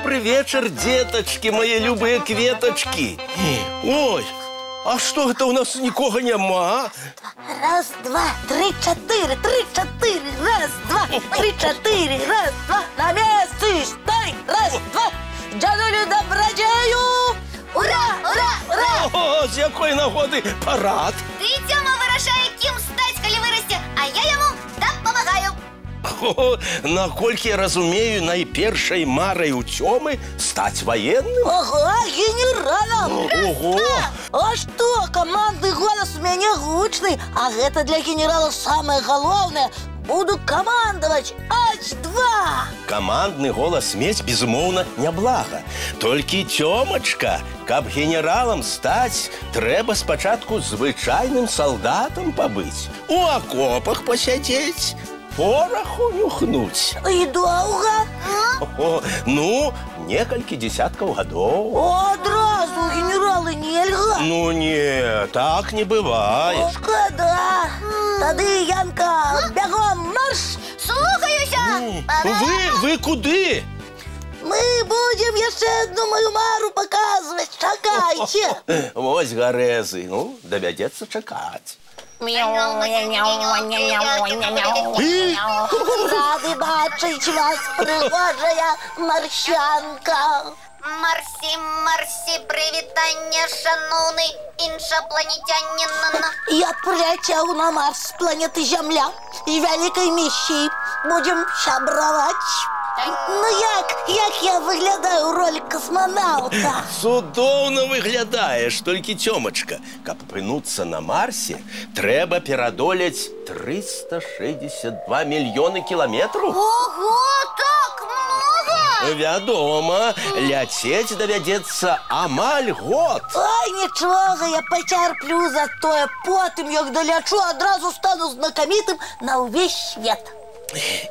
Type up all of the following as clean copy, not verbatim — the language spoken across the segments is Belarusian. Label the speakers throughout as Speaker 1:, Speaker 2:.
Speaker 1: Добрый вечер, деточки, мои любые кветочки. Ой, а что это у нас никого нема?
Speaker 2: Раз, два, три, четыре, раз, два, три, четыре, раз, два, на месте, стой, раз, два, дядулю добродею, ура, ура, ура!
Speaker 1: О, з якої нагоди парад?
Speaker 3: Ты, Тёма, вырашай, кем стать, коли вырасте, а я ему допомагаю.
Speaker 1: О, наколькі я разумею, найпершай марай у Тёмы стать военным?
Speaker 2: Ага, генералом!
Speaker 1: Ого!
Speaker 2: А что, командный голос у меня гучный, а это для генерала самое главное. Буду командовать H2!
Speaker 1: Командный голос мець, безумоўна, няблага. Толькі, Тёмачка, каб генералам стаць, трэба спачатку звычайным салдатам пабыць, у акопах пасядзець, пораху нюхнуць.
Speaker 2: И долго?
Speaker 1: О, ну, некалькі десяткаў гадоў.
Speaker 2: Одразу генералы нельга?
Speaker 1: Ну не, так не бывает.
Speaker 2: Шкода. Тады, Янка, бегом марш!
Speaker 3: Слухаюся!
Speaker 1: Вы куды?
Speaker 2: Мы будем еще одну мою мару показывать. Чакайте.
Speaker 1: Вось гарэзы, ну, давядзецца чакаць.
Speaker 2: Рады бачить вас, пригожая марсянка.
Speaker 3: Марсі, Марсі, привітання, шановний іншопланетянин.
Speaker 2: Я прилетел на Марс с планеты Земля и великой миссии. Будем шабровать. Ну як я выглядаю в роли космонавта?
Speaker 1: Цудоўна выглядаеш, толькі, Тёмачка, каб апынуцца на Марсе, трэба перадолець 362 мільёны кіламетраў.
Speaker 3: Ого, так много!
Speaker 1: Вядома, ляцець давядзецца амаль год.
Speaker 2: Ой, нічога, я пацярплю, затое потым, як далячу, адразу стану знакамітым на ўвесь свет.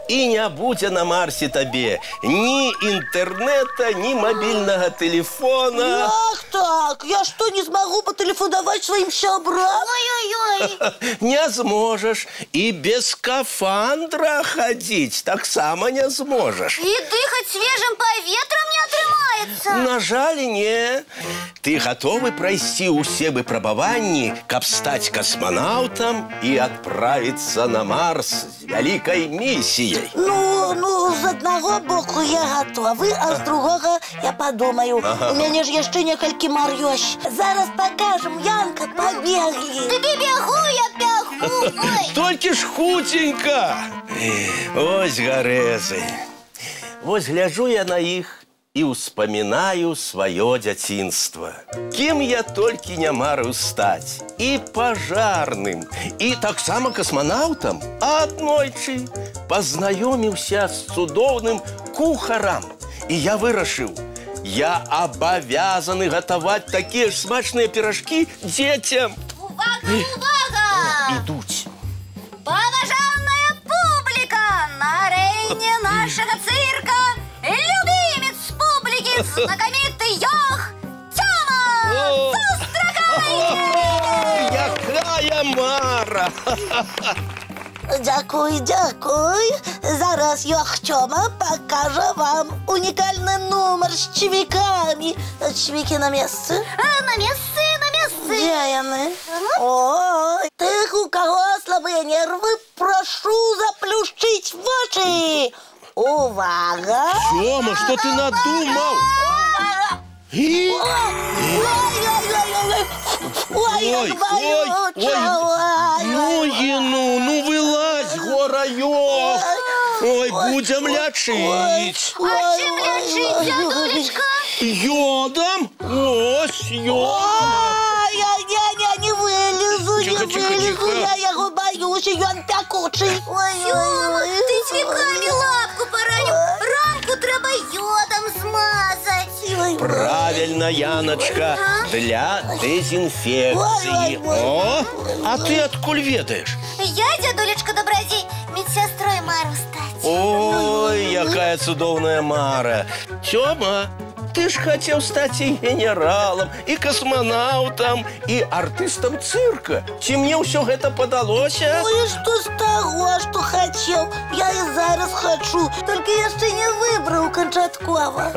Speaker 1: І не будзе на Марсе табе ні інтэрнэта, ні мабільнага тэлефона.
Speaker 2: Як так? Я что, не смогу потелефоновать своим сябрам?
Speaker 3: Ой-ой-ой.
Speaker 1: Не зможаш. І без скафандра хадзіць таксама не зможаш.
Speaker 3: И дыхать свежим поветром не отрымается.
Speaker 1: На жаль, не. Ты гатовы прайсці ўсе выпрабаванні, каб стаць касманаўтам і адправіцца на Марс з вялікай миссией?
Speaker 2: Ну, з одного боку я готовы, а з другого я подумаю. У меня ж яшчэ некалькі мар ёсць. Зараз покажем, Янка, побегли.
Speaker 3: Ты бегу, я бегу. Ой.
Speaker 1: Толькі ж хутенька. Ось гарэзы. Вось гляджу я на іх і ўспамінаю сваё дзяцінства. Кім я толькі не марыў стаць. І пажарным, і таксама касманаўтам. А аднойчы пазнаёміўся з цудоўным кухарам. І я вырашыў, я абавязаны гатаваць такія ж смачныя піражкі дзецям.
Speaker 3: Увага, увага!
Speaker 1: Ідуць.
Speaker 3: Поважанная публика! На арене нашего цирка любимец публики, знакомитый Йох Тёма! Застрахайте!
Speaker 1: Якая мара!
Speaker 2: Дякуй. Зараз Йох Тёма покажет вам унікальний номер з чвіками. Чвіки на месте?
Speaker 3: На месте, на месте!
Speaker 2: Где яны? Ой, тых, у кого слабые нервы, прошу заплющить вочи. Увага!
Speaker 1: Тёма, что ты надумал?
Speaker 2: Ой, як болюча!
Speaker 1: Ну вылазь, гора Йох! Ой, будем лячить.
Speaker 3: А чем лечить, дядулечка?
Speaker 1: Йодом? Ось йодом.
Speaker 2: Я не вылезу,
Speaker 1: Тихо.
Speaker 2: я его боюсь, и он пекучий.
Speaker 3: Тёма, ты цвіками лапку поранил. Рамку треба йодом смазать.
Speaker 1: Правильно, Яночка, для дезинфекции. О, а ты откуль ведаешь?
Speaker 3: Я, дядулечка Добродей, медсестрой мару стать.
Speaker 1: Ой, якая цудоўная мара. Тёма, Ты ж хотел стать и генералом, и космонавтом, и артистом цирка. Ці мне ўсё гэта падалося?
Speaker 2: Ну і што з таго, што хацеў? Я і зараз хачу, толькі яшчэ не выбраў канчаткова.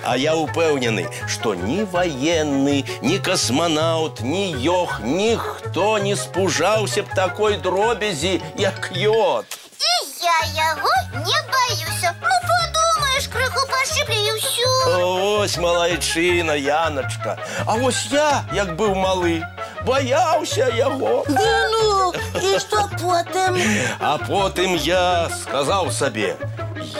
Speaker 1: А я упэўнены, што ні ваенны, ні космонавт, ні ёх, ніхто не спужаўся б такой дробязі, як ёд.
Speaker 3: І я яго не баюся. Ну, подумаеш, крыху пашиплю і ўсё.
Speaker 1: Ось малайчына, Яночка. А вось я, як быў малы, баяўся яго.
Speaker 2: Ну, і што потым?
Speaker 1: А потым я сказаў сабе: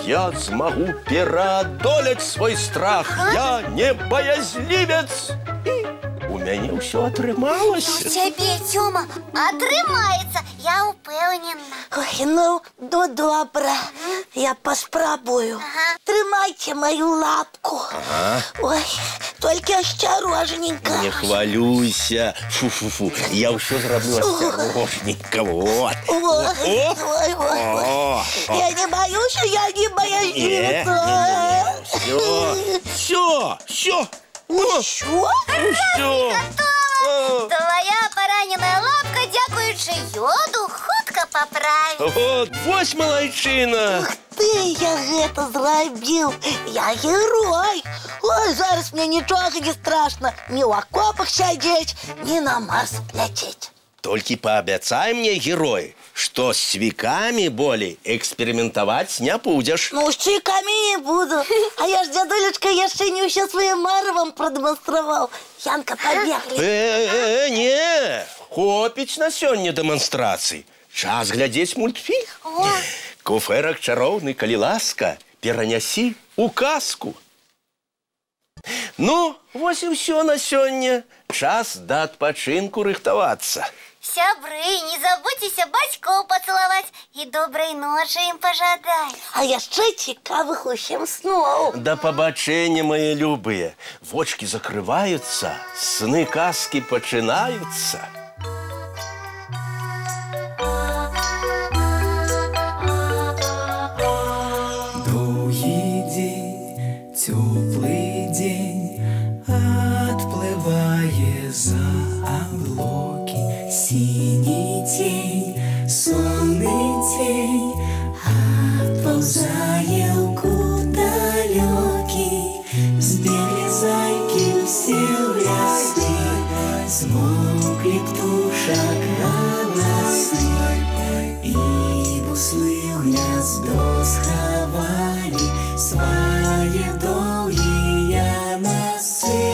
Speaker 1: я змагу пераадолець свой страх. Я не баязлівец. І у мяне ўсё атрымалася.
Speaker 3: У цябе, Тёма, атрымаецца, я упэўнена.
Speaker 2: Ой, ну добра. Я паспрабую. Трымайце мою лапку. Ой, толькі асцярожненька.
Speaker 1: Не хвалюйся. Фу-фу-фу. Я ўсё зраблю асцярожненька. Вот.
Speaker 2: Ой. Я не боюсь, я не боязливец.
Speaker 1: Все.
Speaker 2: Что?
Speaker 3: Твоя пораненая лапка, дякуючи йоду, хутка поправить.
Speaker 1: Вот, вось малайчына.
Speaker 2: Ты, я гэта зрабіў. Я герой. Ой, зараз мне нічога не страшно. Ні ў акопах сядзець, ні на Марс ляцець.
Speaker 1: Толькі паабяцай мне, герой, што з цвікамі болей эксперыментаваць не будзеш.
Speaker 2: Ну, з цвікамі не буду. А я ж, дзядулечка, яшчэ не ўсё свае мары вам прадэманстраваў. Янка, пабеглі.
Speaker 1: Не, хопіць на сёння дэманстрацый. Час глядзець мультфільм. Куфэрак чароўны, калі ласка, перанясі ў казку. Ну, вось і ўсё на сёння. Час да адпачынку рыхтавацца.
Speaker 3: Сябры, не забудзьцеся бацькоў пацалаваць і добрай ночы ім пажадаць.
Speaker 2: А яшчэ цікавых усім сноў.
Speaker 1: Да пабачэння, мае любыя. Вочкі закрываюцца, сны казкі пачынаюцца.
Speaker 4: Доўгі дзень, цёплы дзень, адплывае за аблокі. Синий тень, сонный тень, отползая в кут далекий. Сбегли зайки все в лесы, смолкли птушек голосы, и буслы в гнездо сховали свои долгие носы.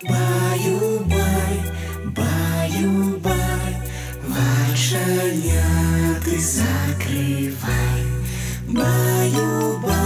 Speaker 4: Баю-бай, баю-бай, вошеняты закрывай. Баю-бай.